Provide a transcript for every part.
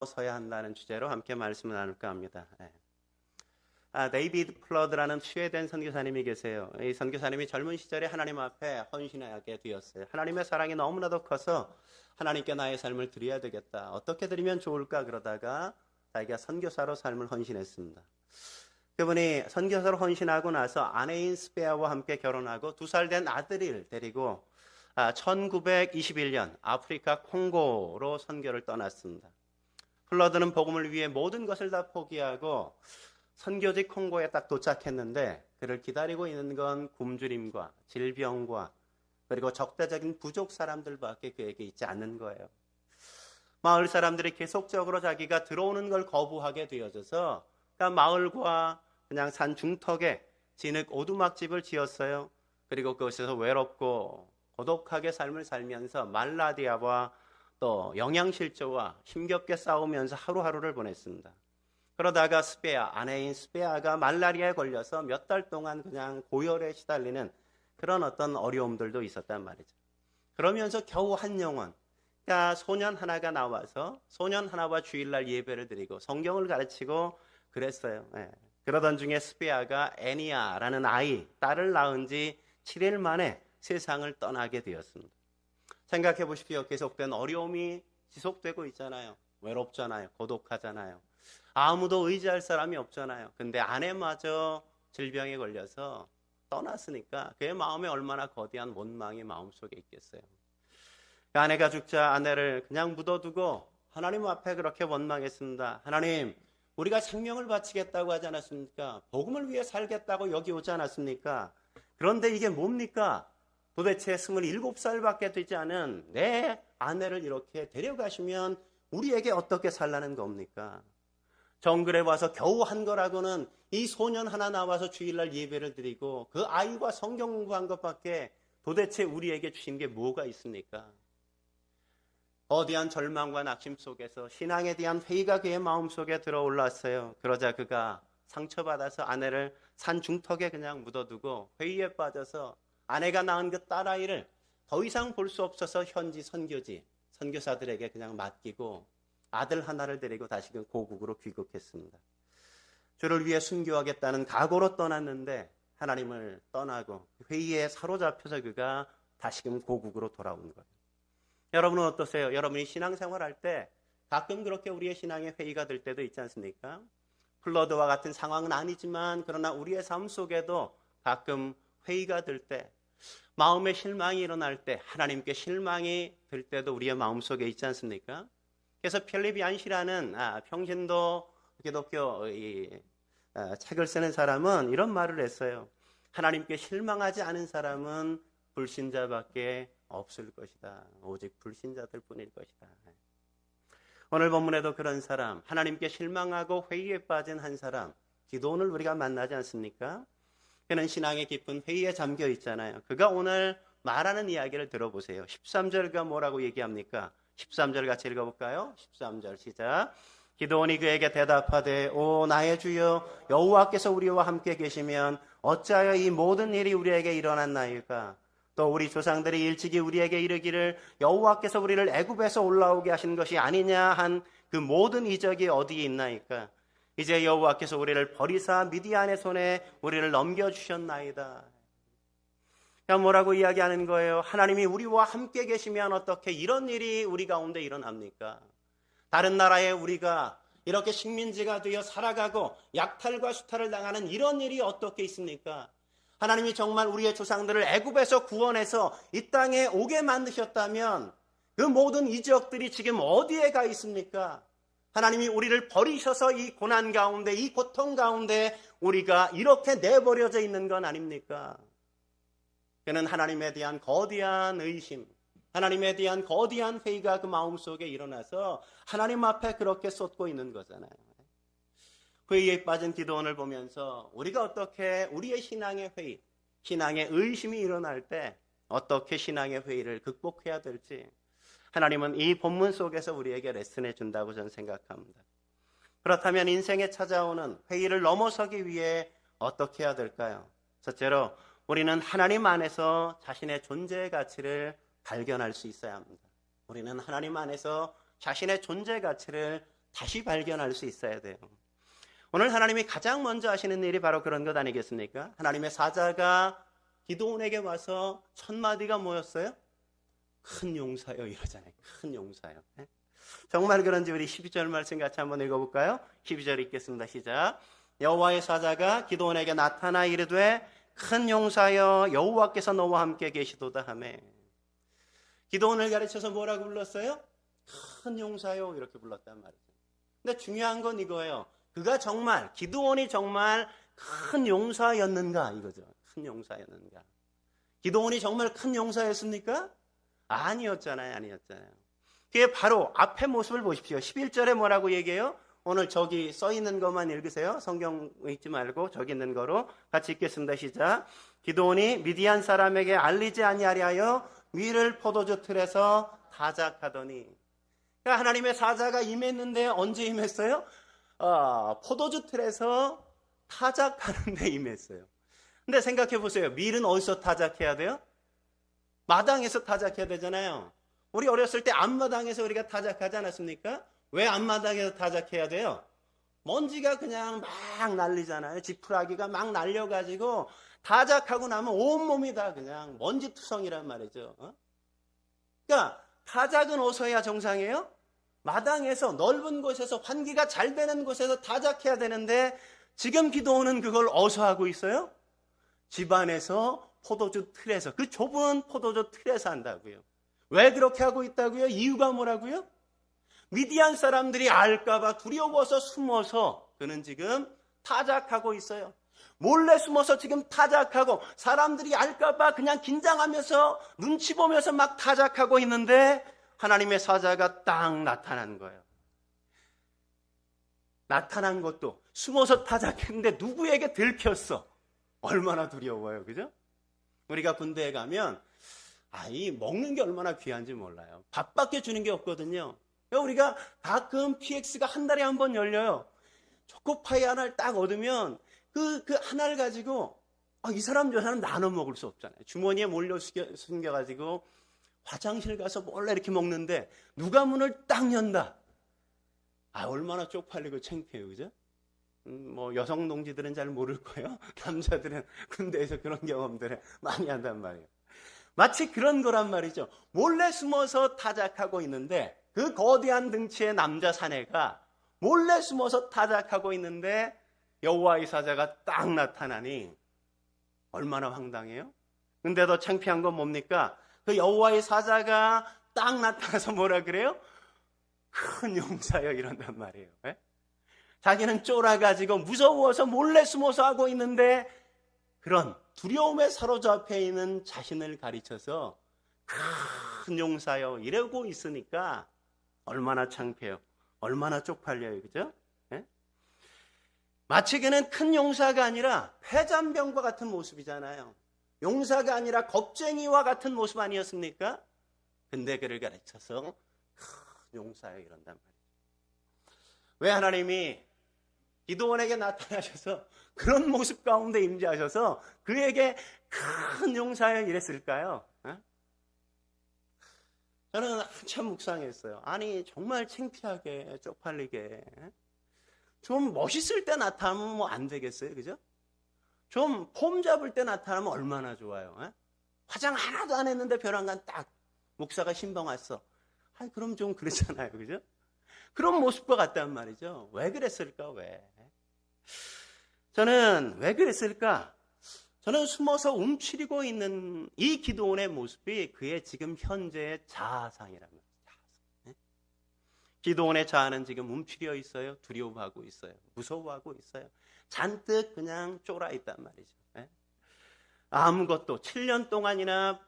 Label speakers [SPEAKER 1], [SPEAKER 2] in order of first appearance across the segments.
[SPEAKER 1] 서야 한다는 주제로 함께 말씀을 나눌까 합니다. 데이비드 플러드라는 스웨덴 선교사님이 계세요. 이 선교사님이 젊은 시절에 하나님 앞에 헌신하게 되었어요. 하나님의 사랑이 너무나도 커서 하나님께 나의 삶을 드려야 되겠다. 어떻게 드리면 좋을까 그러다가 자기가 선교사로 삶을 헌신했습니다. 그분이 선교사로 헌신하고 나서 아내인 스페아와 함께 결혼하고 2살 된 아들을 데리고 1921년 아프리카 콩고로 선교를 떠났습니다. 플러드는 복음을 위해 모든 것을 다 포기하고 선교지 콩고에 딱 도착했는데 그를 기다리고 있는 건 굶주림과 질병과 그리고 적대적인 부족 사람들밖에 그에게 있지 않는 거예요. 마을 사람들이 계속적으로 자기가 들어오는 걸 거부하게 되어져서 그러니까 마을과 그냥 산 중턱에 진흙 오두막집을 지었어요. 그리고 그것에서 외롭고 고독하게 삶을 살면서 말라리아와 또 영양실조와 힘겹게 싸우면서 하루하루를 보냈습니다. 그러다가 아내인 스페아가 말라리아에 걸려서 몇 달 동안 그냥 고열에 시달리는 그런 어떤 어려움들도 있었단 말이죠. 그러면서 겨우 한 영혼, 그러니까 소년 하나가 나와서 소년 하나와 주일날 예배를 드리고 성경을 가르치고 그랬어요. 그러던 중에 스페아가 애니아라는 딸을 낳은 지 7일 만에 세상을 떠나게 되었습니다. 생각해 보십시오. 계속된 어려움이 지속되고 있잖아요. 외롭잖아요. 고독하잖아요. 아무도 의지할 사람이 없잖아요. 근데 아내마저 질병에 걸려서 떠났으니까 그의 마음에 얼마나 거대한 원망이 마음속에 있겠어요. 그 아내가 죽자 아내를 그냥 묻어두고 하나님 앞에 그렇게 원망했습니다. 하나님, 우리가 생명을 바치겠다고 하지 않았습니까? 복음을 위해 살겠다고 여기 오지 않았습니까? 그런데 이게 뭡니까? 도대체 27살밖에 되지 않은 내 아내를 이렇게 데려가시면 우리에게 어떻게 살라는 겁니까? 정글에 와서 겨우 한 거라고는 이 소년 하나 나와서 주일날 예배를 드리고 그 아이와 성경 공부한 것밖에 도대체 우리에게 주신 게 뭐가 있습니까? 거대한 절망과 낙심 속에서 신앙에 대한 회의가 그의 마음속에 들어올랐어요. 그러자 그가 상처받아서 아내를 산 중턱에 그냥 묻어두고 회의에 빠져서 아내가 낳은 그 딸아이를 더 이상 볼 수 없어서 현지 선교사들에게 그냥 맡기고 아들 하나를 데리고 다시금 고국으로 귀국했습니다. 주를 위해 순교하겠다는 각오로 떠났는데 하나님을 떠나고 회의에 사로잡혀서 그가 다시금 고국으로 돌아온 거예요. 여러분은 어떠세요? 여러분이 신앙생활할 때 가끔 그렇게 우리의 신앙의 회의가 될 때도 있지 않습니까? 플러드와 같은 상황은 아니지만 그러나 우리의 삶 속에도 가끔 회의가 될 때, 마음의 실망이 일어날 때, 하나님께 실망이 들 때도 우리의 마음속에 있지 않습니까? 그래서 필립 얀시라는 평신도 기독교 책을 쓰는 사람은 이런 말을 했어요. 하나님께 실망하지 않은 사람은 불신자밖에 없을 것이다. 오직 불신자들 뿐일 것이다. 오늘 본문에도 그런 사람, 하나님께 실망하고 회의에 빠진 한 사람, 기도원을 우리가 만나지 않습니까? 그는 신앙의 깊은 회의에 잠겨 있잖아요. 그가 오늘 말하는 이야기를 들어보세요. 13절가 뭐라고 얘기합니까? 13절 같이 읽어볼까요? 13절 시작. 기도원이 그에게 대답하되 오 나의 주여 여호와께서 우리와 함께 계시면 어찌하여 이 모든 일이 우리에게 일어났나이까? 또 우리 조상들이 일찍이 우리에게 이르기를 여호와께서 우리를 애굽에서 올라오게 하신 것이 아니냐 한 그 모든 이적이 어디에 있나이까? 이제 여호와께서 우리를 버리사 미디안의 손에 우리를 넘겨주셨나이다. 그냥 뭐라고 이야기하는 거예요? 하나님이 우리와 함께 계시면 어떻게 이런 일이 우리 가운데 일어납니까? 다른 나라에 우리가 이렇게 식민지가 되어 살아가고 약탈과 수탈을 당하는 이런 일이 어떻게 있습니까? 하나님이 정말 우리의 조상들을 애굽에서 구원해서 이 땅에 오게 만드셨다면 그 모든 이적들이 지금 어디에 가 있습니까? 하나님이 우리를 버리셔서 이 고난 가운데, 이 고통 가운데 우리가 이렇게 내버려져 있는 건 아닙니까? 그는 하나님에 대한 거대한 의심, 하나님에 대한 거대한 회의가 그 마음속에 일어나서 하나님 앞에 그렇게 쏟고 있는 거잖아요. 회의에 빠진 기도원을 보면서 우리가 어떻게 우리의 신앙의 회의, 신앙의 의심이 일어날 때 어떻게 신앙의 회의를 극복해야 될지 하나님은 이 본문 속에서 우리에게 레슨해 준다고 저는 생각합니다. 그렇다면 인생에 찾아오는 회의를 넘어서기 위해 어떻게 해야 될까요? 첫째로 우리는 하나님 안에서 자신의 존재의 가치를 발견할 수 있어야 합니다. 우리는 하나님 안에서 자신의 존재 가치를 다시 발견할 수 있어야 돼요. 오늘 하나님이 가장 먼저 하시는 일이 바로 그런 것 아니겠습니까? 하나님의 사자가 기드온에게 와서 첫 마디가 뭐였어요? 큰 용사여 이러잖아요. 큰 용사여. 정말 그런지 우리 12절 말씀 같이 한번 읽어볼까요? 12절 읽겠습니다. 시작. 여호와의 사자가 기드온에게 나타나 이르되 큰 용사여 여호와께서 너와 함께 계시도다 하매. 기드온을 가르쳐서 뭐라고 불렀어요? 큰 용사요 이렇게 불렀단 말이죠. 근데 중요한 건 이거예요. 그가 정말 기드온이 정말 큰 용사였는가 이거죠. 큰 용사였는가. 기드온이 정말 큰 용사였습니까? 아니었잖아요. 그게 바로 앞의 모습을 보십시오. 11절에 뭐라고 얘기해요? 오늘 저기 써 있는 것만 읽으세요. 성경 읽지 말고 저기 있는 거로 같이 읽겠습니다. 시작. 기드온이 미디안 사람에게 알리지 아니하려 밀을 포도주 틀에서 타작하더니. 그러니까 하나님의 사자가 임했는데 언제 임했어요? 포도주 틀에서 타작하는 데 임했어요. 근데 생각해 보세요. 밀은 어디서 타작해야 돼요? 마당에서 타작해야 되잖아요. 우리 어렸을 때 앞마당에서 우리가 타작하지 않았습니까? 왜 앞마당에서 타작해야 돼요? 먼지가 그냥 막 날리잖아요. 지푸라기가 막 날려가지고 타작하고 나면 온몸이 다 그냥 먼지투성이란 말이죠. 그러니까 타작은 어디서 해야 정상이에요? 마당에서 넓은 곳에서 환기가 잘 되는 곳에서 타작해야 되는데 지금 기드온은 그걸 어디서 하고 있어요? 집안에서 포도주 틀에서, 그 좁은 포도주 틀에서 한다고요. 왜 그렇게 하고 있다고요? 이유가 뭐라고요? 미디안 사람들이 알까봐 두려워서 숨어서 그는 지금 타작하고 있어요. 몰래 숨어서 지금 타작하고 사람들이 알까봐 그냥 긴장하면서 눈치 보면서 막 타작하고 있는데 하나님의 사자가 딱 나타난 거예요. 나타난 것도 숨어서 타작했는데 누구에게 들켰어? 얼마나 두려워요, 그죠? 우리가 군대에 가면 이 먹는 게 얼마나 귀한지 몰라요. 밥밖에 주는 게 없거든요. 우리가 가끔 PX가 한 달에 한 번 열려요. 초코파이 하나를 딱 얻으면 그 하나를 가지고 이 사람 저 사람 나눠 먹을 수 없잖아요. 주머니에 몰려 숨겨가지고 화장실 가서 몰래 이렇게 먹는데 누가 문을 딱 연다. 얼마나 쪽팔리고 창피해요, 그죠? 뭐 여성 동지들은 잘 모를 거예요. 남자들은 군대에서 그런 경험들을 많이 한단 말이에요. 마치 그런 거란 말이죠. 몰래 숨어서 타작하고 있는데 그 거대한 등치의 남자 사내가 몰래 숨어서 타작하고 있는데 여호와의 사자가 딱 나타나니 얼마나 황당해요? 근데 더 창피한 건 뭡니까? 그 여호와의 사자가 딱 나타나서 뭐라 그래요? 큰 용사여 이런단 말이에요. 네? 자기는 쫄아가지고 무서워서 몰래 숨어서 하고 있는데 그런 두려움에 사로잡혀 있는 자신을 가리쳐서 큰 용사여 이러고 있으니까 얼마나 창피해요. 얼마나 쪽팔려요. 그죠? 네? 마치 그는 큰 용사가 아니라 패잔병과 같은 모습이잖아요. 용사가 아니라 겁쟁이와 같은 모습 아니었습니까? 근데 그를 가르쳐서 큰 용사여 이런단 말이에요. 왜 하나님이 기드온에게 나타나셔서 그런 모습 가운데 임재하셔서 그에게 큰 용사여 이랬을까요? 저는 한참 묵상했어요. 정말 창피하게 쪽팔리게 좀 멋있을 때 나타나면 뭐 안 되겠어요, 그죠? 좀 폼 잡을 때 나타나면 얼마나 좋아요. 화장 하나도 안 했는데 벼랑간 딱 목사가 신방 왔어. 그럼 좀 그렇잖아요, 그죠? 그런 모습과 같단 말이죠. 왜 그랬을까? 왜? 저는 왜 그랬을까? 저는 숨어서 움츠리고 있는 이 기드온의 모습이 그의 지금 현재의 자아상이라는 거예요. 기드온의 자아는 지금 움츠려 있어요. 두려워하고 있어요. 무서워하고 있어요. 잔뜩 그냥 쫄아 있단 말이죠. 아무것도 7년 동안이나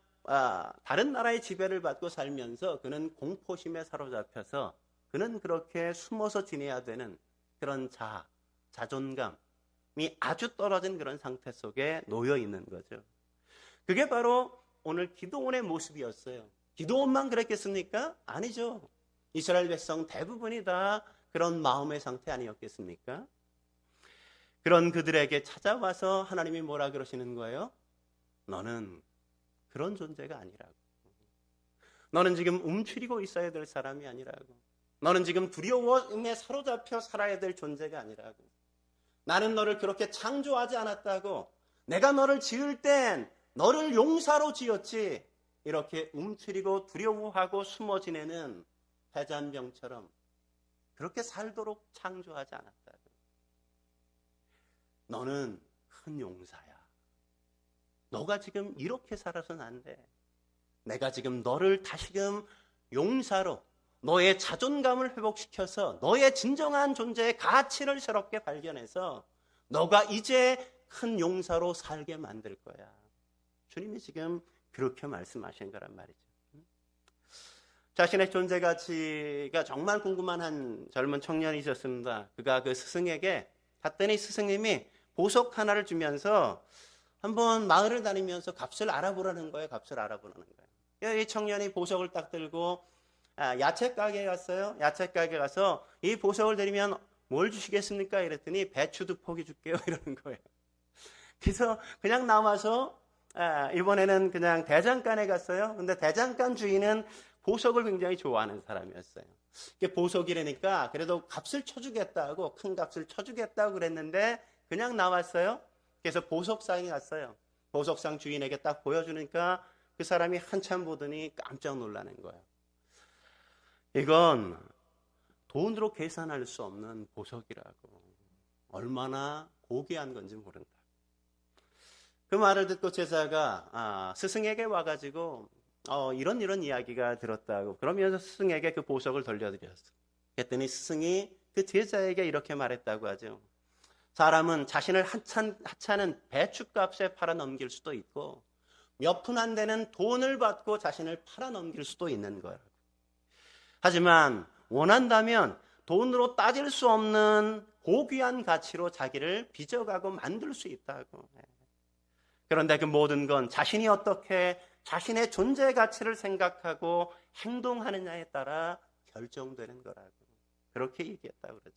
[SPEAKER 1] 다른 나라의 지배를 받고 살면서 그는 공포심에 사로잡혀서 그는 그렇게 숨어서 지내야 되는 그런 자존감이 아주 떨어진 그런 상태 속에 놓여 있는 거죠. 그게 바로 오늘 기드온의 모습이었어요. 기드온만 그랬겠습니까? 아니죠. 이스라엘 백성 대부분이 다 그런 마음의 상태 아니었겠습니까? 그런 그들에게 찾아와서 하나님이 뭐라 그러시는 거예요? 너는 그런 존재가 아니라고. 너는 지금 움츠리고 있어야 될 사람이 아니라고. 너는 지금 두려움에 사로잡혀 살아야 될 존재가 아니라고. 나는 너를 그렇게 창조하지 않았다고. 내가 너를 지을 땐 너를 용사로 지었지. 이렇게 움츠리고 두려워하고 숨어 지내는 패잔병처럼 그렇게 살도록 창조하지 않았다고. 너는 큰 용사야. 너가 지금 이렇게 살아서는 안 돼. 내가 지금 너를 다시금 용사로 너의 자존감을 회복시켜서 너의 진정한 존재의 가치를 새롭게 발견해서 너가 이제 큰 용사로 살게 만들 거야. 주님이 지금 그렇게 말씀하신 거란 말이죠. 자신의 존재 가치가 정말 궁금한 한 젊은 청년이 있었습니다. 그가 그 스승에게 갔더니 스승님이 보석 하나를 주면서 한번 마을을 다니면서 값을 알아보라는 거예요. 값을 알아보라는 거예요. 이 청년이 보석을 딱 들고 야채 가게에 갔어요. 야채 가게에 가서 이 보석을 드리면 뭘 주시겠습니까? 이랬더니 배추 2포기 줄게요. 이러는 거예요. 그래서 그냥 남아서 이번에는 그냥 대장간에 갔어요. 근데 대장간 주인은 보석을 굉장히 좋아하는 사람이었어요. 보석이라니까 그래도 값을 쳐주겠다고, 큰 값을 쳐주겠다고 그랬는데 그냥 나왔어요. 그래서 보석상에 갔어요. 보석상 주인에게 딱 보여주니까 그 사람이 한참 보더니 깜짝 놀라는 거예요. 이건 돈으로 계산할 수 없는 보석이라고. 얼마나 고귀한 건지 모른다. 그 말을 듣고 제자가 스승에게 와가지고 이런 이야기가 들었다고. 그러면서 스승에게 그 보석을 돌려드렸어. 그랬더니 스승이 그 제자에게 이렇게 말했다고 하죠. 사람은 자신을 하찮은 배춧값에 팔아넘길 수도 있고 몇 푼 안 되는 돈을 받고 자신을 팔아넘길 수도 있는 거야. 하지만 원한다면 돈으로 따질 수 없는 고귀한 가치로 자기를 빚어가고 만들 수 있다고. 그런데 그 모든 건 자신이 어떻게 자신의 존재 가치를 생각하고 행동하느냐에 따라 결정되는 거라고. 그렇게 얘기했다고 그러죠.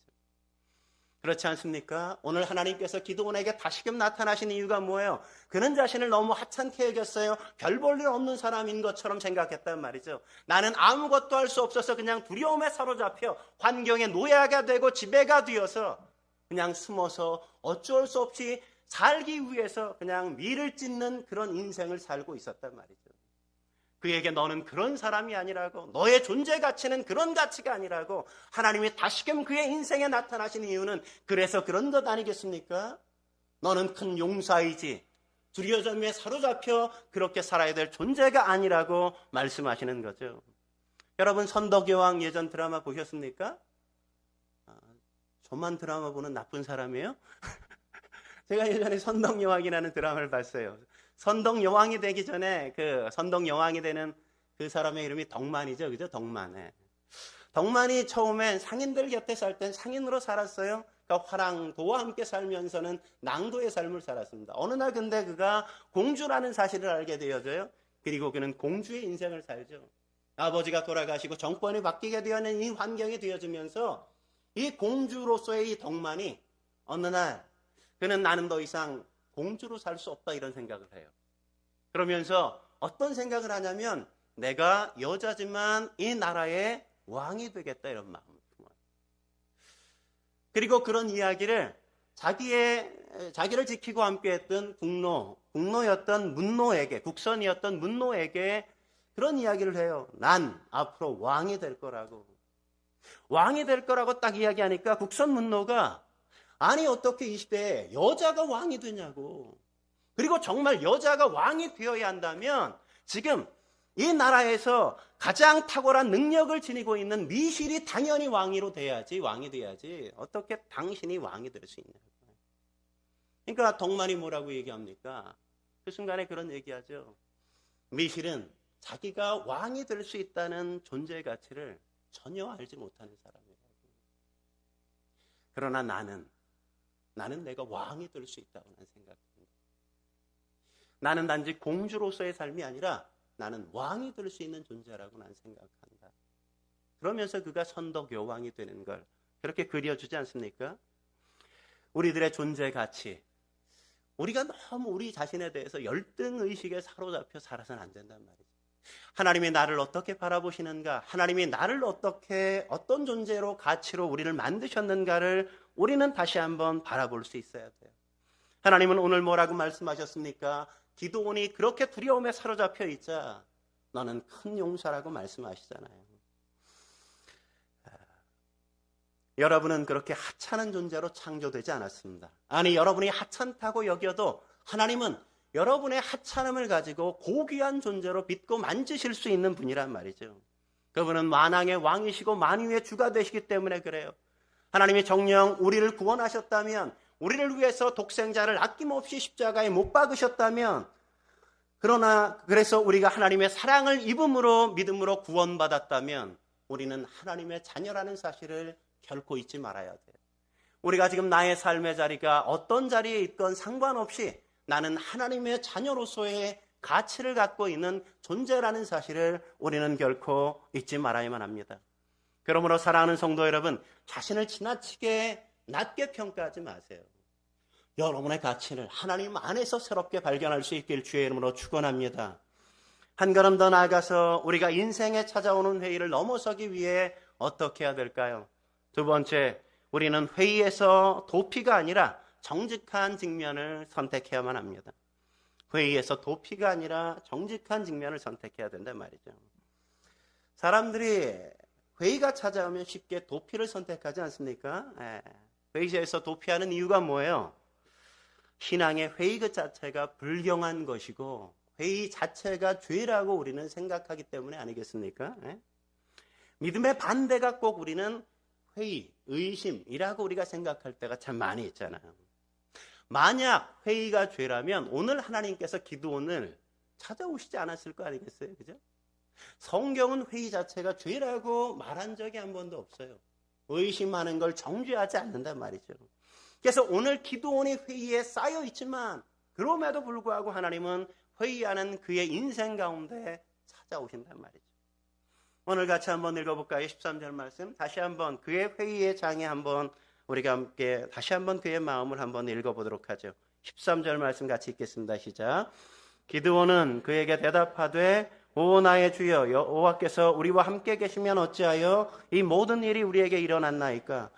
[SPEAKER 1] 그렇지 않습니까? 오늘 하나님께서 기드온에게 다시금 나타나신 이유가 뭐예요? 그는 자신을 너무 하찮게 여겼어요. 별 볼 일 없는 사람인 것처럼 생각했단 말이죠. 나는 아무것도 할 수 없어서 그냥 두려움에 사로잡혀 환경의 노예가 되고 지배가 되어서 그냥 숨어서 어쩔 수 없이 살기 위해서 그냥 밀을 찢는 그런 인생을 살고 있었단 말이죠. 그에게 너는 그런 사람이 아니라고, 너의 존재 가치는 그런 가치가 아니라고 하나님이 다시금 그의 인생에 나타나신 이유는 그래서 그런 것 아니겠습니까? 너는 큰 용사이지 두려움에 사로잡혀 그렇게 살아야 될 존재가 아니라고 말씀하시는 거죠. 여러분 선덕여왕 예전 드라마 보셨습니까? 저만 드라마 보는 나쁜 사람이에요? 제가 예전에 선덕여왕이라는 드라마를 봤어요. 선덕여왕이 되기 전에 그 선덕여왕이 되는 그 사람의 이름이 덕만이죠. 그죠? 덕만. 덕만이 처음엔 상인들 곁에 살 땐 상인으로 살았어요. 그러니까 화랑도와 함께 살면서는 낭도의 삶을 살았습니다. 어느 날 근데 그가 공주라는 사실을 알게 되어져요. 그리고 그는 공주의 인생을 살죠. 아버지가 돌아가시고 정권이 바뀌게 되는 이 환경이 되어지면서 이 공주로서의 이 덕만이 어느 날 그는 나는 더 이상 공주로 살 수 없다 이런 생각을 해요. 그러면서 어떤 생각을 하냐면 내가 여자지만 이 나라의 왕이 되겠다 이런 마음을 품어요. 그리고 그런 이야기를 자기를 지키고 함께했던 국노였던 문노에게, 국선이었던 문노에게 그런 이야기를 해요. 난 앞으로 왕이 될 거라고. 왕이 될 거라고 딱 이야기하니까 국선 문노가 아니 어떻게 이 시대에 여자가 왕이 되냐고. 그리고 정말 여자가 왕이 되어야 한다면 지금 이 나라에서 가장 탁월한 능력을 지니고 있는 미실이 당연히 왕이 돼야지 어떻게 당신이 왕이 될 수 있냐고. 그러니까 덕만이 뭐라고 얘기합니까? 그 순간에 그런 얘기하죠. 미실은 자기가 왕이 될 수 있다는 존재 가치를 전혀 알지 못하는 사람이라고. 그러나 나는 내가 왕이 될 수 있다고 난 생각합니다. 나는 단지 공주로서의 삶이 아니라 나는 왕이 될 수 있는 존재라고 난 생각한다. 그러면서 그가 선덕여왕이 되는 걸 그렇게 그려주지 않습니까? 우리들의 존재 가치, 우리가 너무 우리 자신에 대해서 열등의식에 사로잡혀 살아서는 안 된단 말이죠. 하나님이 나를 어떻게 바라보시는가, 하나님이 나를 어떤 존재로 가치로 우리를 만드셨는가를 우리는 다시 한번 바라볼 수 있어야 돼요. 하나님은 오늘 뭐라고 말씀하셨습니까? 기드온이 그렇게 두려움에 사로잡혀 있자 너는 큰 용사라고 말씀하시잖아요. 여러분은 그렇게 하찮은 존재로 창조되지 않았습니다. 아니, 여러분이 하찮다고 여겨도 하나님은 여러분의 하찮음을 가지고 고귀한 존재로 믿고 만지실 수 있는 분이란 말이죠. 그분은 만왕의 왕이시고 만유의 주가 되시기 때문에 그래요. 하나님이 정녕 우리를 구원하셨다면, 우리를 위해서 독생자를 아낌없이 십자가에 못 박으셨다면, 그래서 우리가 하나님의 사랑을 입음으로 믿음으로 구원받았다면 우리는 하나님의 자녀라는 사실을 결코 잊지 말아야 돼요. 우리가 지금 나의 삶의 자리가 어떤 자리에 있건 상관없이 나는 하나님의 자녀로서의 가치를 갖고 있는 존재라는 사실을 우리는 결코 잊지 말아야만 합니다. 그러므로 사랑하는 성도 여러분, 자신을 지나치게 낮게 평가하지 마세요. 여러분의 가치를 하나님 안에서 새롭게 발견할 수 있길 주의 이름으로 축원합니다. 한 걸음 더 나아가서 우리가 인생에 찾아오는 회의를 넘어서기 위해 어떻게 해야 될까요? 두 번째, 우리는 회의에서 도피가 아니라 정직한 직면을 선택해야만 합니다. 회의에서 도피가 아니라 정직한 직면을 선택해야 된단 말이죠. 사람들이 회의가 찾아오면 쉽게 도피를 선택하지 않습니까? 회의에서 도피하는 이유가 뭐예요? 신앙의 회의 그 자체가 불경한 것이고 회의 자체가 죄라고 우리는 생각하기 때문에 아니겠습니까? 믿음의 반대가 꼭 우리는 회의, 의심이라고 우리가 생각할 때가 참 많이 있잖아요. 만약 회의가 죄라면 오늘 하나님께서 기드온을 찾아오시지 않았을 거 아니겠어요? 그죠? 성경은 회의 자체가 죄라고 말한 적이 한 번도 없어요. 의심하는 걸 정죄하지 않는단 말이죠. 그래서 오늘 기드온이 회의에 쌓여 있지만 그럼에도 불구하고 하나님은 회의하는 그의 인생 가운데 찾아오신단 말이죠. 오늘 같이 한번 읽어볼까요? 13절 말씀. 다시 한번 그의 회의의 장에 한번 우리가 함께 다시 한번 그의 마음을 한번 읽어보도록 하죠. 13절 말씀 같이 읽겠습니다. 시작. 기드온은 그에게 대답하되 오 나의 주여 여호와께서 우리와 함께 계시면 어찌하여 이 모든 일이 우리에게 일어났나이까?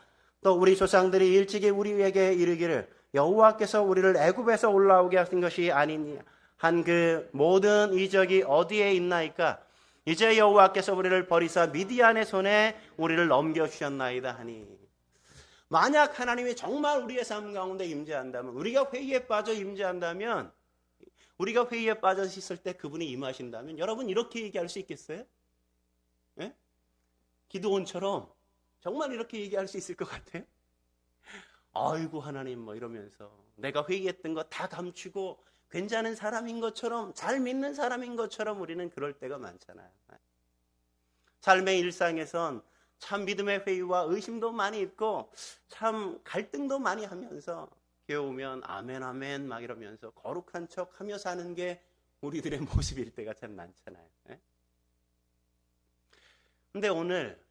[SPEAKER 1] 또 우리 조상들이 일찍이 우리에게 이르기를 여호와께서 우리를 애굽에서 올라오게 하신 것이 아니니 한 그 모든 이적이 어디에 있나이까? 이제 여호와께서 우리를 버리사 미디안의 손에 우리를 넘겨주셨나이다 하니. 만약 하나님이 정말 우리의 삶 가운데 임재한다면, 우리가 회의에 빠져 임재한다면, 우리가 회의에 빠져 있을 때 그분이 임하신다면 여러분 이렇게 얘기할 수 있겠어요? 예? 기드온처럼 정말 이렇게 얘기할 수 있을 것 같아요? 아이고 하나님 뭐 이러면서 내가 회의했던 거 다 감추고 괜찮은 사람인 것처럼, 잘 믿는 사람인 것처럼 우리는 그럴 때가 많잖아요. 삶의 일상에선 참 믿음의 회의와 의심도 많이 있고 참 갈등도 많이 하면서 깨우면 아멘 아멘 막 이러면서 거룩한 척 하며 사는 게 우리들의 모습일 때가 참 많잖아요. 근데 오늘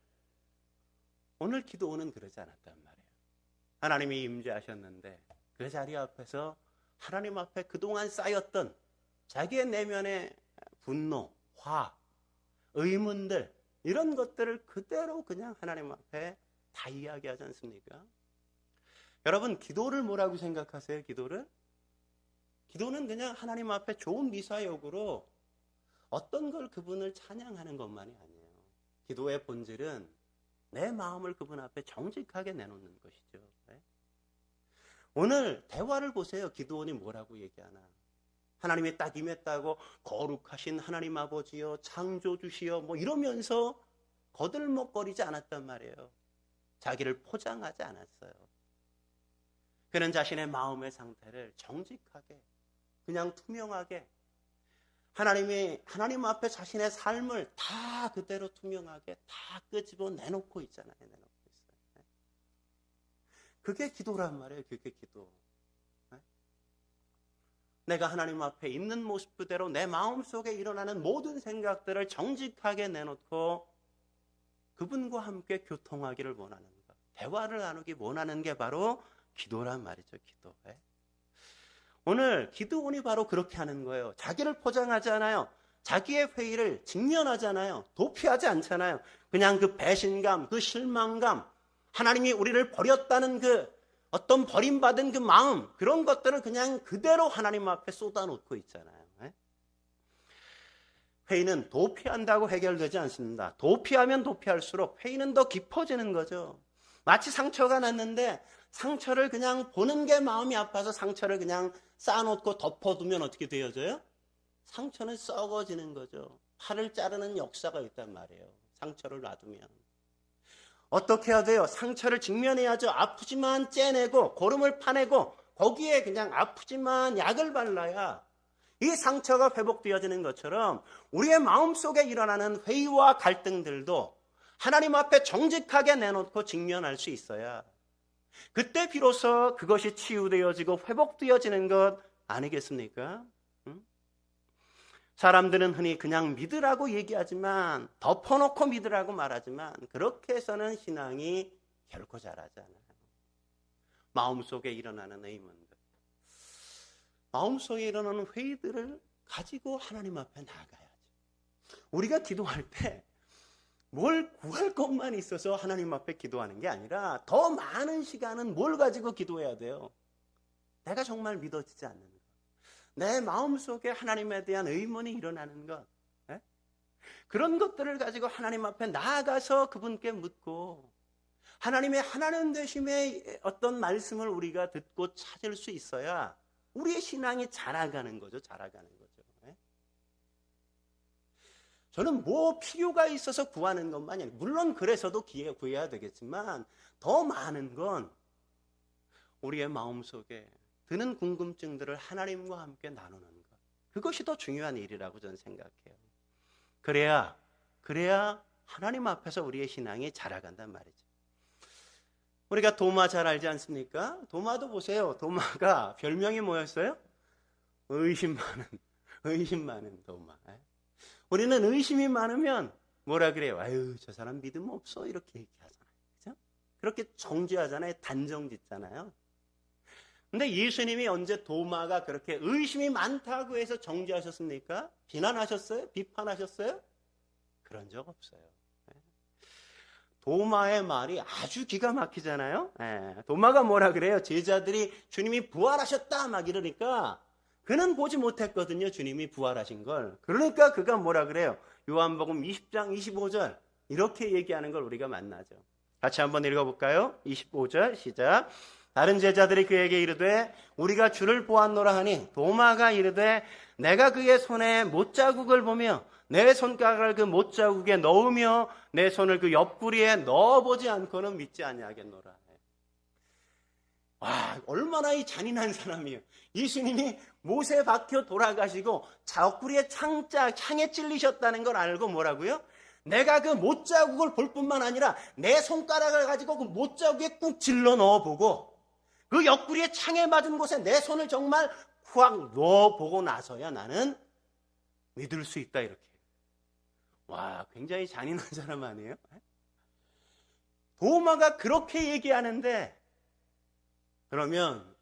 [SPEAKER 1] 기도는 그러지 않았단 말이에요. 하나님이 임재하셨는데 그 자리 앞에서 하나님 앞에 그동안 쌓였던 자기의 내면의 분노, 화, 의문들 이런 것들을 그대로 그냥 하나님 앞에 다 이야기하지 않습니까? 여러분 기도를 뭐라고 생각하세요? 기도는 그냥 하나님 앞에 좋은 미사역으로 어떤 걸 그분을 찬양하는 것만이 아니에요. 기도의 본질은 내 마음을 그분 앞에 정직하게 내놓는 것이죠. 오늘 대화를 보세요. 기드온이 뭐라고 얘기하나. 하나님이 딱 임했다고 거룩하신 하나님 아버지여 창조주시여 뭐 이러면서 거들먹거리지 않았단 말이에요. 자기를 포장하지 않았어요. 그는 자신의 마음의 상태를 정직하게 그냥 투명하게 하나님 앞에 자신의 삶을 다 그대로 투명하게 다 끄집어 내놓고 있잖아요. 내놓고 있어요. 그게 기도란 말이에요. 그게 기도. 내가 하나님 앞에 있는 모습 그대로 내 마음속에 일어나는 모든 생각들을 정직하게 내놓고 그분과 함께 교통하기를 원하는 것, 대화를 나누기 원하는 게 바로 기도란 말이죠. 기도. 오늘 기드온이 바로 그렇게 하는 거예요. 자기를 포장하지 않아요. 자기의 회의를 직면하잖아요. 도피하지 않잖아요. 그냥 그 배신감, 그 실망감, 하나님이 우리를 버렸다는 그 어떤 버림받은 그 마음, 그런 것들을 그냥 그대로 하나님 앞에 쏟아놓고 있잖아요. 회의는 도피한다고 해결되지 않습니다. 도피하면 도피할수록 회의는 더 깊어지는 거죠. 마치 상처가 났는데 상처를 그냥 보는 게 마음이 아파서 상처를 그냥 쌓아놓고 덮어두면 어떻게 되어져요? 상처는 썩어지는 거죠. 팔을 자르는 역사가 있단 말이에요. 상처를 놔두면. 어떻게 해야 돼요? 상처를 직면해야죠. 아프지만 째내고 고름을 파내고 거기에 그냥 아프지만 약을 발라야 이 상처가 회복되어지는 것처럼 우리의 마음속에 일어나는 회의와 갈등들도 하나님 앞에 정직하게 내놓고 직면할 수 있어야 그때 비로소 그것이 치유되어지고 회복되어지는 것 아니겠습니까? 사람들은 흔히 그냥 믿으라고 얘기하지만 덮어놓고 믿으라고 말하지만 그렇게 해서는 신앙이 결코 자라지 않아요. 마음속에 일어나는 의문들, 마음속에 일어나는 회의들을 가지고 하나님 앞에 나가야죠. 우리가 기도할 때 뭘 구할 것만 있어서 하나님 앞에 기도하는 게 아니라 더 많은 시간은 뭘 가지고 기도해야 돼요? 내가 정말 믿어지지 않는 것, 내 마음속에 하나님에 대한 의문이 일어나는 것, 그런 것들을 가지고 하나님 앞에 나아가서 그분께 묻고 하나님의 하나님 되심의 어떤 말씀을 우리가 듣고 찾을 수 있어야 우리의 신앙이 자라가는 거죠. 자라가는 거죠. 저는 뭐 필요가 있어서 구하는 것만이 아니라 물론 그래서도 구해야 되겠지만 더 많은 건 우리의 마음속에 드는 궁금증들을 하나님과 함께 나누는 것, 그것이 더 중요한 일이라고 저는 생각해요. 그래야 하나님 앞에서 우리의 신앙이 자라간단 말이죠. 우리가 도마 잘 알지 않습니까? 도마도 보세요. 도마가 별명이 뭐였어요? 의심 많은 도마. 우리는 의심이 많으면 뭐라 그래요? 아유, 저 사람 믿음 없어, 이렇게 얘기하잖아요. 그죠? 그렇게 정죄하잖아요. 단정 짓잖아요. 근데 예수님이 언제 도마가 그렇게 의심이 많다고 해서 정죄하셨습니까? 비난하셨어요? 비판하셨어요? 그런 적 없어요. 도마의 말이 아주 기가 막히잖아요. 도마가 뭐라 그래요? 제자들이 주님이 부활하셨다 막 이러니까 그는 보지 못했거든요. 주님이 부활하신 걸. 그러니까 그가 뭐라 그래요? 요한복음 20장 25절 이렇게 얘기하는 걸 우리가 만나죠. 같이 한번 읽어볼까요? 25절 시작. 다른 제자들이 그에게 이르되 우리가 주를 보았노라 하니 도마가 이르되 내가 그의 손에 못자국을 보며 내 손가락을 그 못자국에 넣으며 내 손을 그 옆구리에 넣어보지 않고는 믿지 아니하겠노라. 와, 얼마나 이 잔인한 사람이에요. 예수님이 못에 박혀 돌아가시고 옆구리에 창에 찔리셨다는 걸 알고 뭐라고요? 내가 그 못자국을 볼 뿐만 아니라 내 손가락을 가지고 그 못자국에 꾹 질러 넣어보고 그 옆구리에 창에 맞은 곳에 내 손을 정말 확 넣어보고 나서야 나는 믿을 수 있다, 이렇게. 와, 굉장히 잔인한 사람 아니에요? 도마가 그렇게 얘기하는데 그러면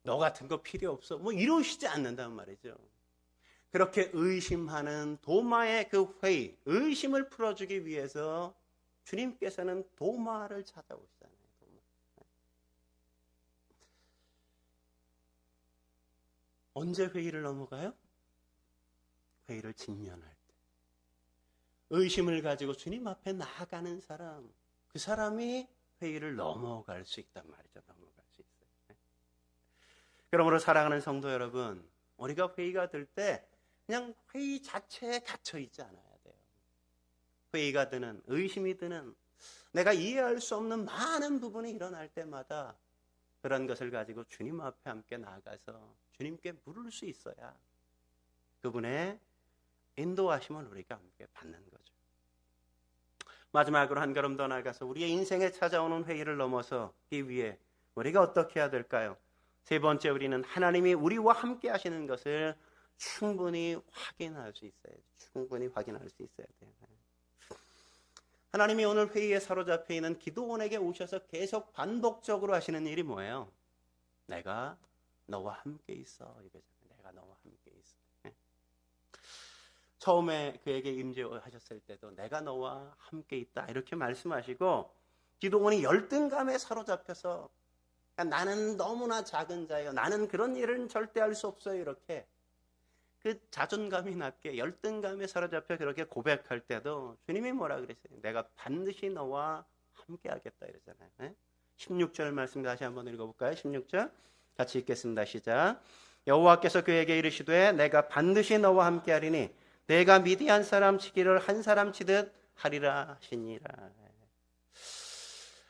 [SPEAKER 1] 너 같은 거 필요 없어, 뭐 이러시지 않는단 말이죠. 그렇게 의심하는 도마의 그 회의, 의심을 풀어주기 위해서 주님께서는 도마를 찾아오시잖아요. 언제 회의를 넘어가요? 회의를 직면할 때. 의심을 가지고 주님 앞에 나아가는 사람, 그 사람이 회의를 넘어갈 수 있단 말이죠. 넘어갈 수 있어요. 그러므로 사랑하는 성도 여러분, 우리가 회의가 될 때 그냥 회의 자체에 갇혀 있지 않아야 돼요. 회의가 드는, 의심이 드는, 내가 이해할 수 없는 많은 부분이 일어날 때마다 그런 것을 가지고 주님 앞에 함께 나아가서 주님께 물을 수 있어야 그분의 인도하심을 우리가 함께 받는 거죠. 마지막으로 한 걸음 더 나아가서 우리의 인생에 찾아오는 회의를 넘어서기 위해 우리가 어떻게 해야 될까요? 세 번째, 우리는 하나님이 우리와 함께 하시는 것을 충분히 확인할 수 있어야 돼요. 충분히 확인할 수 있어야 돼요. 하나님이 오늘 회의에 사로잡혀 있는 기도원에게 오셔서 계속 반복적으로 하시는 일이 뭐예요? 내가 너와 함께 있어. 이거잖아요. 내가 너와 함께 있어. 처음에 그에게 임재하셨을 때도 내가 너와 함께 있다 이렇게 말씀하시고, 기도원이 열등감에 사로잡혀서 나는 너무나 작은 자예요, 나는 그런 일은 절대 할 수 없어요, 이렇게 그 자존감이 낮게 열등감에 사로잡혀 그렇게 고백할 때도 주님이 뭐라 그랬어요? 내가 반드시 너와 함께 하겠다 이러잖아요. 네? 16절 말씀 다시 한번 읽어볼까요? 16절 같이 읽겠습니다. 시작. 여호와께서 그에게 이르시되 내가 반드시 너와 함께 하리니 내가 미디안 사람 치기를 한 사람 치듯 하리라 하시니라.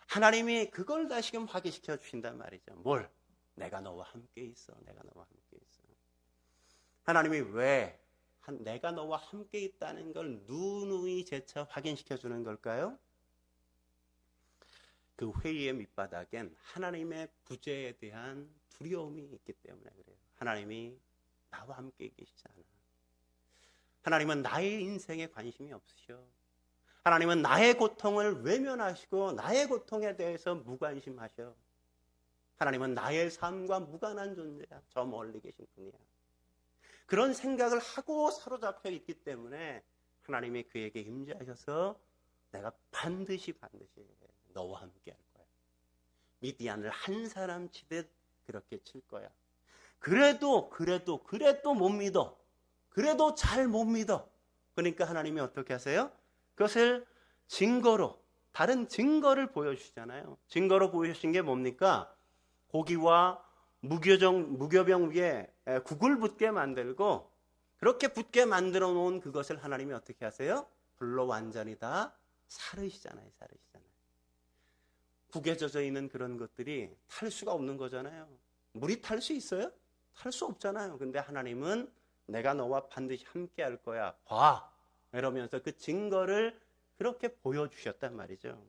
[SPEAKER 1] 하나님이 그걸 다시금 확인시켜 주신단 말이죠. 뭘? 내가 너와 함께 있어. 내가 너와 함께 있어. 하나님이 왜 내가 너와 함께 있다는 걸 누누이 재차 확인시켜 주는 걸까요? 그 회의의 밑바닥엔 하나님의 부재에 대한 두려움이 있기 때문에 그래요. 하나님이 나와 함께 계시지 않아. 하나님은 나의 인생에 관심이 없으셔. 하나님은 나의 고통을 외면하시고 나의 고통에 대해서 무관심하셔. 하나님은 나의 삶과 무관한 존재야. 저 멀리 계신 분이야. 그런 생각을 하고 사로잡혀 있기 때문에 하나님이 그에게 임재하셔서 내가 반드시 너와 함께 할 거야. 미디안을 한 사람 치듯 그렇게 칠 거야. 그래도 못 믿어. 그래도 잘 못 믿어. 그러니까 하나님이 어떻게 하세요? 그것을 증거로, 다른 증거를 보여주시잖아요. 증거로 보여주신 게 뭡니까? 고기와 무교병 위에 국을 붓게 만들고 그렇게 붓게 만들어 놓은 그것을 하나님이 어떻게 하세요? 불로 완전히 다 사르시잖아요. 국에 젖어 있는 그런 것들이 탈 수가 없는 거잖아요. 물이 탈 수 있어요? 탈 수 없잖아요. 근데 하나님은 내가 너와 반드시 함께 할 거야. 봐. 이러면서 그 증거를 그렇게 보여주셨단 말이죠.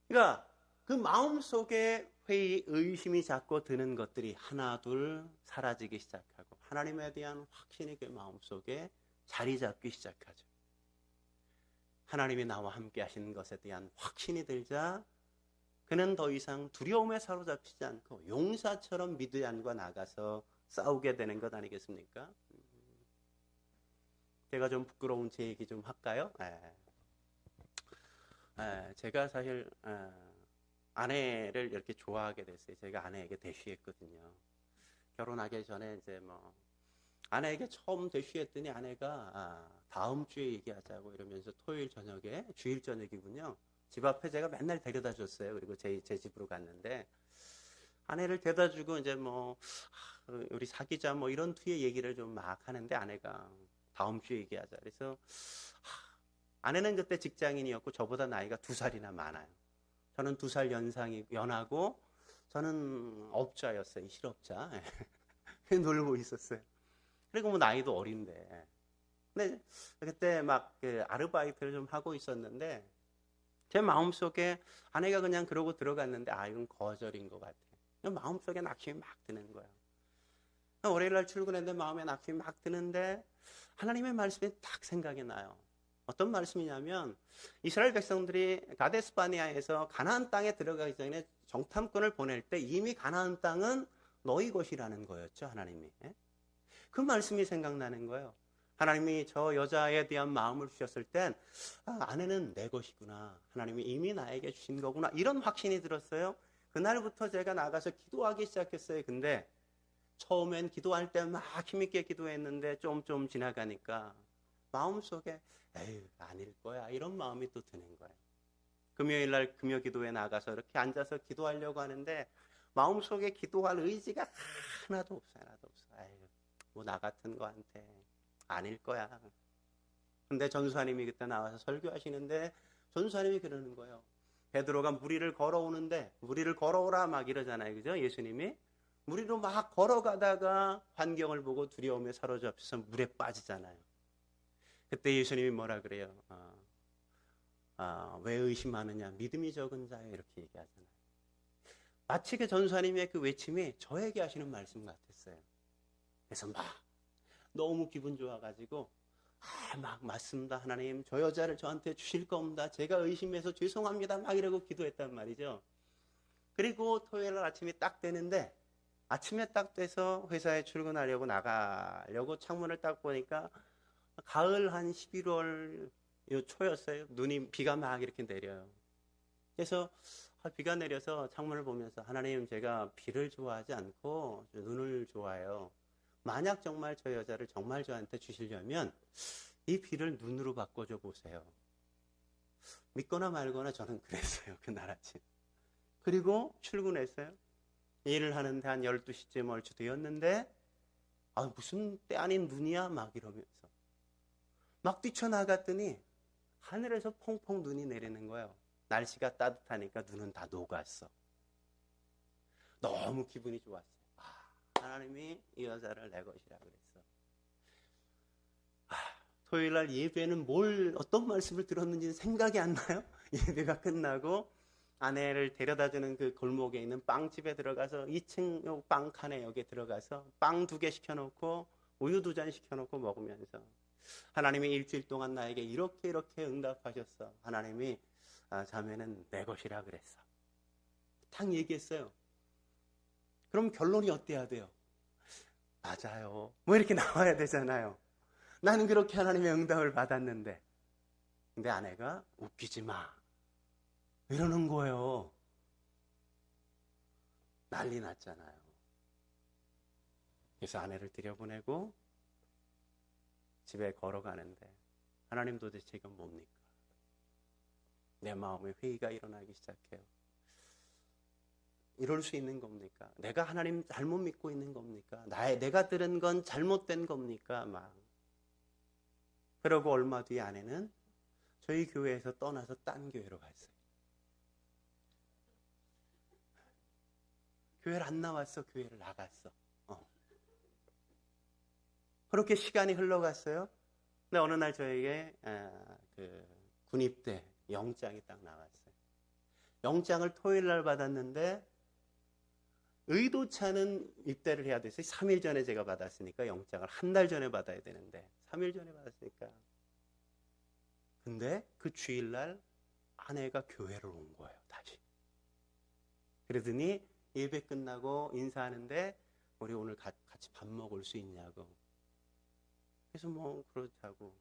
[SPEAKER 1] 그러니까 그 마음속에 회의, 의심이 자꾸 드는 것들이 하나 둘 사라지기 시작하고 하나님에 대한 확신이 그 마음속에 자리 잡기 시작하죠. 하나님이 나와 함께 하시는 것에 대한 확신이 들자 그는 더 이상 두려움에 사로잡히지 않고 용사처럼 미디안과 나가서 싸우게 되는 것 아니겠습니까? 제가 좀 부끄러운 제 얘기 좀 할까요? 제가 사실 아내를 이렇게 좋아하게 됐어요. 제가 아내에게 대쉬했거든요. 결혼하기 전에 이제 아내에게 처음 대쉬했더니 아내가 다음 주에 얘기하자고 이러면서 토요일 저녁에, 주일 저녁이군요. 집 앞에 제가 맨날 데려다 줬어요. 그리고 제 집으로 갔는데 아내를 데려다 주고 이제 우리 사귀자 이런 투의 얘기를 좀 막 하는데 아내가 다음 주에 얘기하자. 그래서 아내는 그때 직장인이었고 저보다 나이가 2살이나 많아요. 저는 2살 연하고 저는 업자였어요. 실업자. 놀고 있었어요. 그리고 나이도 어린데. 근데 그때 그 아르바이트를 좀 하고 있었는데 제 마음속에 아내가 그냥 그러고 들어갔는데 이건 거절인 것 같아. 마음속에 낙심이 막 드는 거예요. 월요일날 출근했는데 마음에 낙심이 막 드는데 하나님의 말씀이 딱 생각이 나요. 어떤 말씀이냐면 이스라엘 백성들이 가데스 바네아에서 가나안 땅에 들어가기 전에 정탐꾼을 보낼 때 이미 가나안 땅은 너희 것이라는 거였죠. 하나님이. 그 말씀이 생각나는 거예요. 하나님이 저 여자에 대한 마음을 주셨을 땐 아내는 내 것이구나. 하나님이 이미 나에게 주신 거구나. 이런 확신이 들었어요. 그날부터 제가 나가서 기도하기 시작했어요. 근데 처음엔 기도할 때 막 힘있게 기도했는데 좀 지나가니까 마음속에 에휴 아닐 거야 이런 마음이 또 드는 거예요. 금요일날 금요 기도에 나가서 이렇게 앉아서 기도하려고 하는데 마음속에 기도할 의지가 하나도 없어요. 에휴 나 같은 거한테 아닐 거야. 근데 전수하님이 그때 나와서 설교하시는데 전수하님이 그러는 거예요. 베드로가 무리를 걸어오는데 무리를 걸어오라 막 이러잖아요. 그죠? 예수님이 무리로 막 걸어가다가 환경을 보고 두려움에 사로잡혀서 물에 빠지잖아요. 그때 예수님이 뭐라 그래요? 왜 의심하느냐? 믿음이 적은 자여 이렇게 얘기하잖아요. 마치 그 전수하님의 그 외침이 저에게 하시는 말씀 같았어요. 그래서 막 너무 기분 좋아가지고 막 맞습니다. 하나님 저 여자를 저한테 주실 겁니다. 제가 의심해서 죄송합니다. 막 이러고 기도했단 말이죠. 그리고 토요일 아침이 딱 되는데 아침에 딱 돼서 회사에 출근하려고 나가려고 창문을 딱 보니까 가을 한 11월 초였어요. 비가 막 이렇게 내려요. 그래서 비가 내려서 창문을 보면서 하나님, 제가 비를 좋아하지 않고 눈을 좋아해요. 만약 정말 저 여자를 정말 저한테 주시려면 이 비를 눈으로 바꿔줘 보세요. 믿거나 말거나 저는 그랬어요. 그날 아침. 그리고 출근했어요. 일을 하는데 한 12시쯤 얼추 되었는데 무슨 때 아닌 눈이야? 막 이러면서 막 뛰쳐나갔더니 하늘에서 펑펑 눈이 내리는 거예요. 날씨가 따뜻하니까 눈은 다 녹았어. 너무 기분이 좋았어요. 하나님이 이 여자를 내 것이라 그랬어. 토요일날 예배는 어떤 말씀을 들었는지 생각이 안 나요? 예배가 끝나고 아내를 데려다주는 그 골목에 있는 빵집에 들어가서 2층 빵 칸에 여기에 들어가서 빵 2개 시켜놓고 우유 2잔 시켜놓고 먹으면서 하나님이 일주일 동안 나에게 이렇게 응답하셨어. 하나님이 자매는 내 것이라 그랬어. 딱 얘기했어요. 그럼 결론이 어때야 돼요? 맞아요. 뭐 이렇게 나와야 되잖아요. 나는 그렇게 하나님의 응답을 받았는데, 근데 아내가 웃기지 마 이러는 거예요. 난리 났잖아요. 그래서 아내를 들여보내고 집에 걸어가는데, 하나님 도대체 이건 뭡니까? 내 마음에 회의가 일어나기 시작해요. 이럴 수 있는 겁니까? 내가 하나님 잘못 믿고 있는 겁니까? 내가 들은 건 잘못된 겁니까? 막. 그러고 얼마 뒤에 아내는 저희 교회에서 떠나서 딴 교회로 갔어요. 교회를 안 나왔어. 교회를 나갔어. 그렇게 시간이 흘러갔어요. 근데 어느 날 저에게 군입대 영장이 딱 나왔어요. 영장을 토요일 날 받았는데 의도치 않은 입대를 해야 됐어요. 3일 전에 제가 받았으니까 영장을 한 달 전에 받아야 되는데 3일 전에 받았으니까. 근데 그 주일날 아내가 교회를 온 거예요. 다시. 그러더니 예배 끝나고 인사하는데 우리 오늘 같이 밥 먹을 수 있냐고. 그래서 뭐 그렇다고.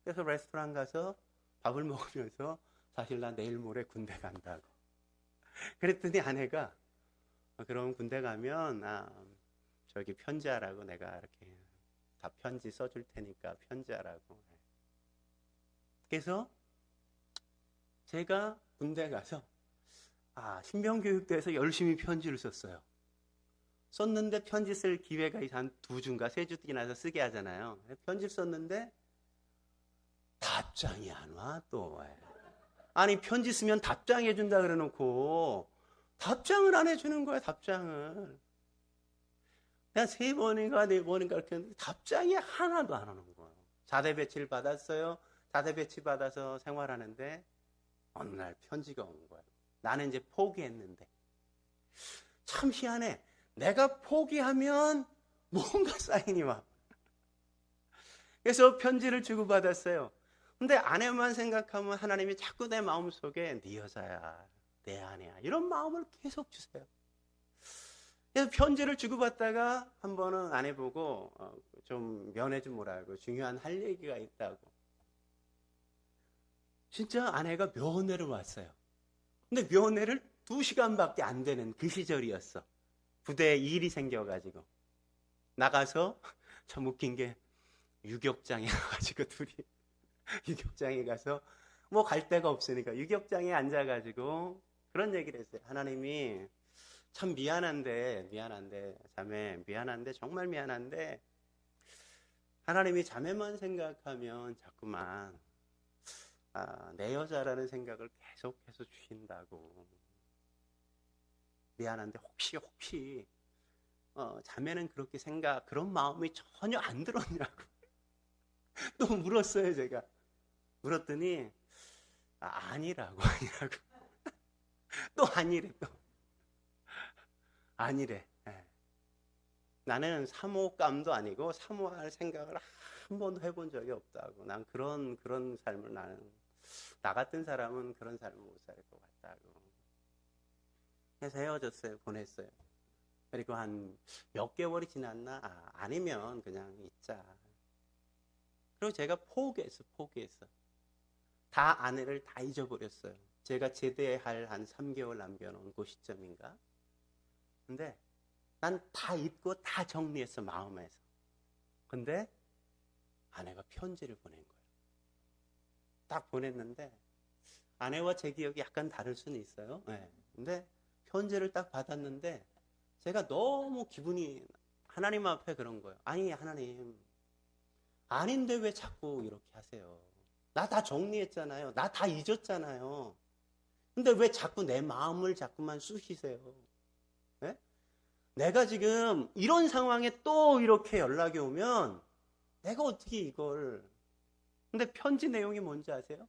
[SPEAKER 1] 그래서 레스토랑 가서 밥을 먹으면서 사실 나 내일 모레 군대 간다고. 그랬더니 아내가 그럼 군대 가면 저기 편지하라고, 내가 이렇게 다 편지 써줄 테니까 편지하라고. 그래서 제가 군대 가서 신병교육대에서 열심히 편지를 썼어요. 썼는데 편지 쓸 기회가 한 2주인가 3주 지나서 쓰게 하잖아요. 편지 썼는데 답장이 안 와 또. 아니 편지 쓰면 답장해 준다 그래놓고 답장을 안 해주는 거야. 답장을. 내가 3번인가 4번인가 이렇게 했는데 답장이 하나도 안 오는 거예요. 자대 배치를 받았어요. 자대 배치 받아서 생활하는데 어느 날 편지가 온 거예요. 나는 이제 포기했는데. 참 희한해. 내가 포기하면 뭔가 사인이 와. 그래서 편지를 주고받았어요. 근데 아내만 생각하면 하나님이 자꾸 내 마음속에 네 여자야, 내 아내야 이런 마음을 계속 주세요. 그래서 편지를 주고받다가 한 번은 아내 보고 좀 면회 좀 오라고, 중요한 할 얘기가 있다고. 진짜 아내가 면회를 왔어요. 근데 면회를 2시간밖에 안 되는 그 시절이었어. 부대에 일이 생겨가지고 나가서 참 웃긴 게 유격장에 가가지고 둘이 유격장에 가서 뭐 갈 데가 없으니까 유격장에 앉아가지고 그런 얘기를 했어요. 하나님이 참 미안한데 자매 미안한데 정말 미안한데 하나님이 자매만 생각하면 자꾸만 내 여자라는 생각을 계속해서 주신다고. 미안한데 혹시 자매는 그렇게 그런 마음이 전혀 안 들었냐고 또 물었어요. 제가 물었더니 아니라고 또 아니래. 나는 사모감도 아니고 사모할 생각을 한 번도 해본 적이 없다고. 난 그런 삶을 나 같은 사람은 그런 삶을 못 살 것 같다고. 그래서 헤어졌어요. 보냈어요. 그리고 한 몇 개월이 지났나? 아니면 그냥 잊자. 그리고 제가 포기했어. 다 아내를 다 잊어버렸어요. 제가 제대할 한 3개월 남겨놓은 그 시점인가. 근데 난 다 잊고 다 정리했어, 마음에서. 근데 아내가 편지를 보낸 거예요. 딱 보냈는데 아내와 제 기억이 약간 다를 수는 있어요. 네. 근데 편지를 딱 받았는데 제가 너무 기분이 하나님 앞에 그런 거예요. 아니 하나님, 아닌데 왜 자꾸 이렇게 하세요? 나 다 정리했잖아요. 나 다 잊었잖아요. 근데 왜 자꾸 내 마음을 자꾸만 쑤시세요? 네? 내가 지금 이런 상황에 또 이렇게 연락이 오면 내가 어떻게 이걸. 근데 편지 내용이 뭔지 아세요?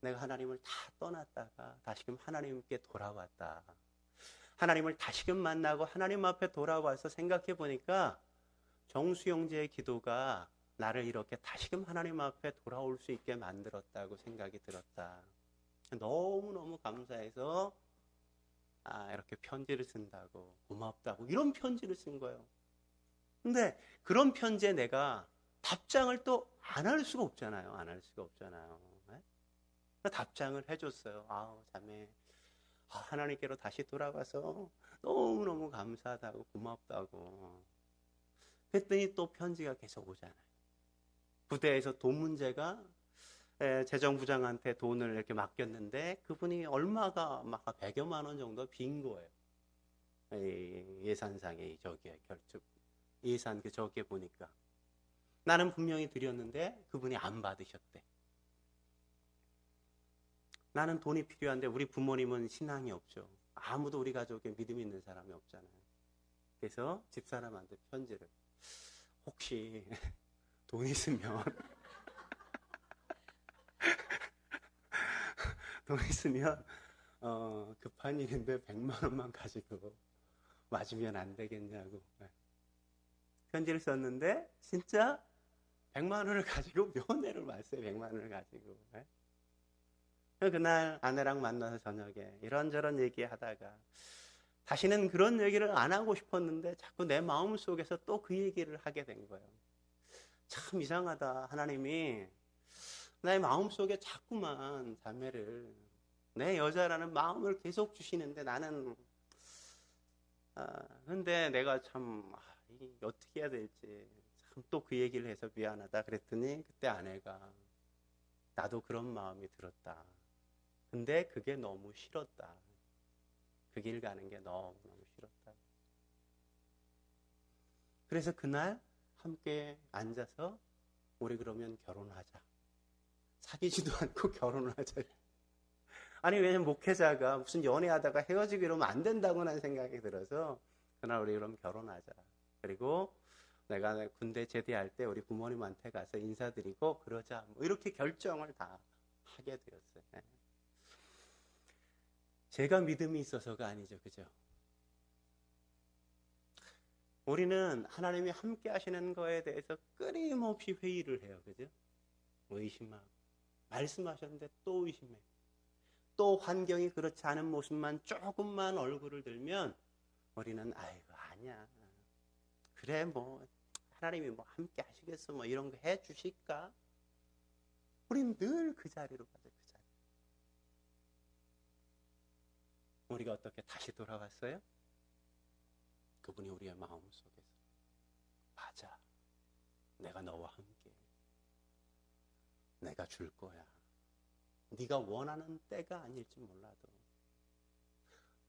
[SPEAKER 1] 내가 하나님을 다 떠났다가 다시금 하나님께 돌아왔다. 하나님을 다시금 만나고 하나님 앞에 돌아와서 생각해 보니까 정수영제의 기도가 나를 이렇게 다시금 하나님 앞에 돌아올 수 있게 만들었다고 생각이 들었다. 너무너무 감사해서 이렇게 편지를 쓴다고, 고맙다고, 이런 편지를 쓴 거예요. 근데 그런 편지에 내가 답장을 또 안 할 수가 없잖아요. 안 할 수가 없잖아요. 네? 답장을 해줬어요. 자매, 하나님께로 다시 돌아가서 너무너무 감사하다고, 고맙다고. 그랬더니 또 편지가 계속 오잖아요. 부대에서 돈 문제가 재정부장한테 돈을 이렇게 맡겼는데 그분이 얼마가 막 100여만 원 정도 빈 거예요. 예산상에 저기에 예산 저기에 보니까 나는 분명히 드렸는데 그분이 안 받으셨대. 나는 돈이 필요한데 우리 부모님은 신앙이 없죠. 아무도 우리 가족에 믿음 있는 사람이 없잖아요. 그래서 집사람한테 편지를, 혹시 돈 있으면 돈 있으면 급한 일인데 100만 원만 가지고 와주면 안 되겠냐고 편지를 썼는데 진짜 100만 원을 가지고 면회를 왔어요. 100만 원을 가지고. 그날 아내랑 만나서 저녁에 이런저런 얘기하다가 다시는 그런 얘기를 안 하고 싶었는데 자꾸 내 마음속에서 또 그 얘기를 하게 된 거예요. 참 이상하다. 하나님이 나의 마음속에 자꾸만 자매를, 내 여자라는 마음을 계속 주시는데 나는 근데 내가 참 어떻게 해야 될지 참 또 그 얘기를 해서 미안하다 그랬더니 그때 아내가 나도 그런 마음이 들었다. 근데 그게 너무 싫었다. 그 길 가는 게 너무너무 싫었다. 그래서 그날 함께 앉아서 우리 그러면 결혼하자. 사귀지도 않고 결혼을 하자. 아니 왜냐면 목회자가 무슨 연애하다가 헤어지고 이러면 안 된다고는 생각이 들어서 그날 우리 그럼 결혼하자. 그리고 내가 군대 제대할 때 우리 부모님한테 가서 인사드리고 그러자. 뭐 이렇게 결정을 다 하게 되었어요. 제가 믿음이 있어서가 아니죠. 그죠? 우리는 하나님이 함께 하시는 거에 대해서 끊임없이 회의를 해요. 그죠? 의심하고. 말씀하셨는데 또 의심해. 또 환경이 그렇지 않은 모습만 조금만 얼굴을 들면 우리는 아니야. 그래 뭐 하나님이 뭐 함께 하시겠어 뭐 이런 거 해 주실까? 우린 늘 그 자리로 가죠. 그 자리. 우리가 어떻게 다시 돌아왔어요? 그분이 우리의 마음속에서 맞아. 내가 너와 함께. 내가 줄 거야. 네가 원하는 때가 아닐지 몰라도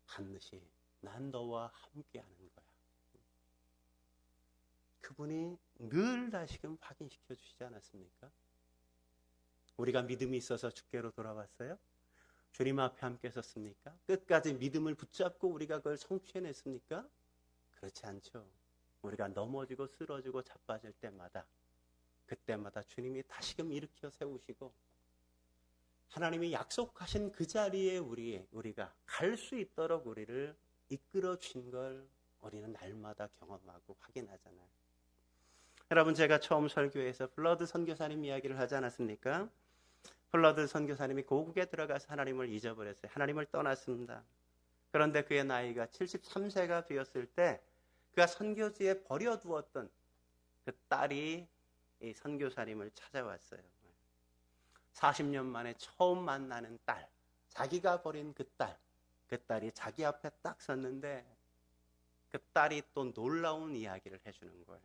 [SPEAKER 1] 반드시 난 너와 함께하는 거야. 그분이 늘 다시금 확인시켜 주시지 않았습니까? 우리가 믿음이 있어서 주께로 돌아왔어요? 주님 앞에 함께 섰습니까? 끝까지 믿음을 붙잡고 우리가 그걸 성취해냈습니까? 그렇지 않죠. 우리가 넘어지고 쓰러지고 자빠질 때마다 그때마다 주님이 다시금 일으켜 세우시고 하나님이 약속하신 그 자리에 우리가 갈 수 있도록 우리를 이끌어 주신 걸 우리는 날마다 경험하고 확인하잖아요. 여러분 제가 처음 설교에서 블러드 선교사님 이야기를 하지 않았습니까? 블러드 선교사님이 고국에 들어가서 하나님을 잊어버렸어요. 하나님을 떠났습니다. 그런데 그의 나이가 73세가 되었을 때 그가 선교지에 버려두었던 그 딸이 이 선교사님을 찾아왔어요. 40년 만에 처음 만나는 딸, 자기가 버린 그 딸이 자기 앞에 딱 섰는데 그 딸이 또 놀라운 이야기를 해주는 거예요.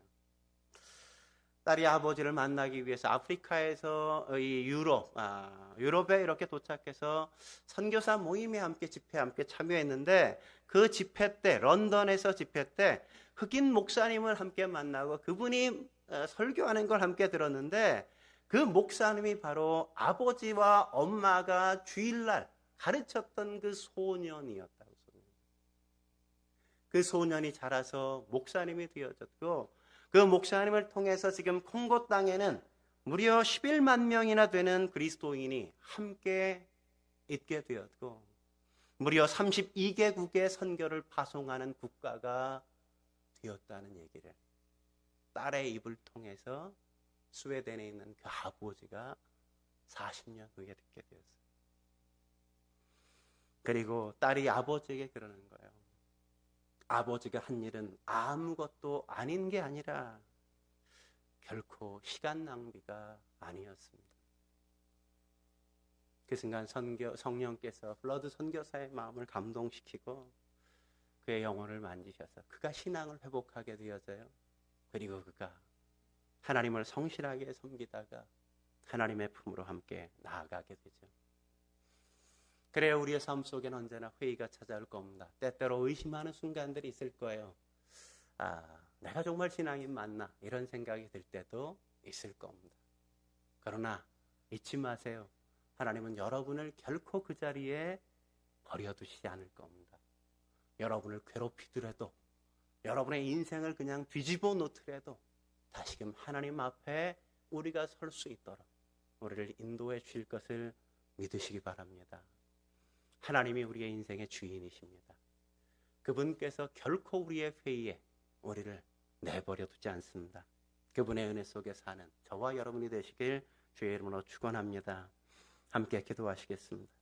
[SPEAKER 1] 딸이 아버지를 만나기 위해서 아프리카에서 이 유럽에 이렇게 도착해서 선교사 모임에 집회에 함께 참여했는데 그 집회 때, 런던에서 집회 때 흑인 목사님을 함께 만나고 그분이 설교하는 걸 함께 들었는데 그 목사님이 바로 아버지와 엄마가 주일날 가르쳤던 그 소년이었다고. 그 소년이 자라서 목사님이 되어졌고 그 목사님을 통해서 지금 콩고 땅에는 무려 11만 명이나 되는 그리스도인이 함께 있게 되었고 무려 32개국의 선교를 파송하는 국가가 되었다는 얘기를 딸의 입을 통해서 스웨덴에 있는 그 아버지가 40년 후에 듣게 되었어요. 그리고 딸이 아버지에게 그러는 거예요. 아버지가 한 일은 아무것도 아닌 게 아니라 결코 시간 낭비가 아니었습니다. 그 순간 성령께서 블러드 선교사의 마음을 감동시키고 그의 영혼을 만지셔서 그가 신앙을 회복하게 되어져요. 그리고 그가 하나님을 성실하게 섬기다가 하나님의 품으로 함께 나아가게 되죠. 그래야 우리의 삶 속에는 언제나 회의가 찾아올 겁니다. 때때로 의심하는 순간들이 있을 거예요. 내가 정말 신앙이 맞나? 이런 생각이 들 때도 있을 겁니다. 그러나 잊지 마세요. 하나님은 여러분을 결코 그 자리에 버려두시지 않을 겁니다. 여러분을 괴롭히더라도 여러분의 인생을 그냥 뒤집어 놓더라도 다시금 하나님 앞에 우리가 설 수 있도록 우리를 인도해 주실 것을 믿으시기 바랍니다. 하나님이 우리의 인생의 주인이십니다. 그분께서 결코 우리의 회의에 우리를 내버려 두지 않습니다. 그분의 은혜 속에 사는 저와 여러분이 되시길 주의 이름으로 축원합니다. 함께 기도하시겠습니다.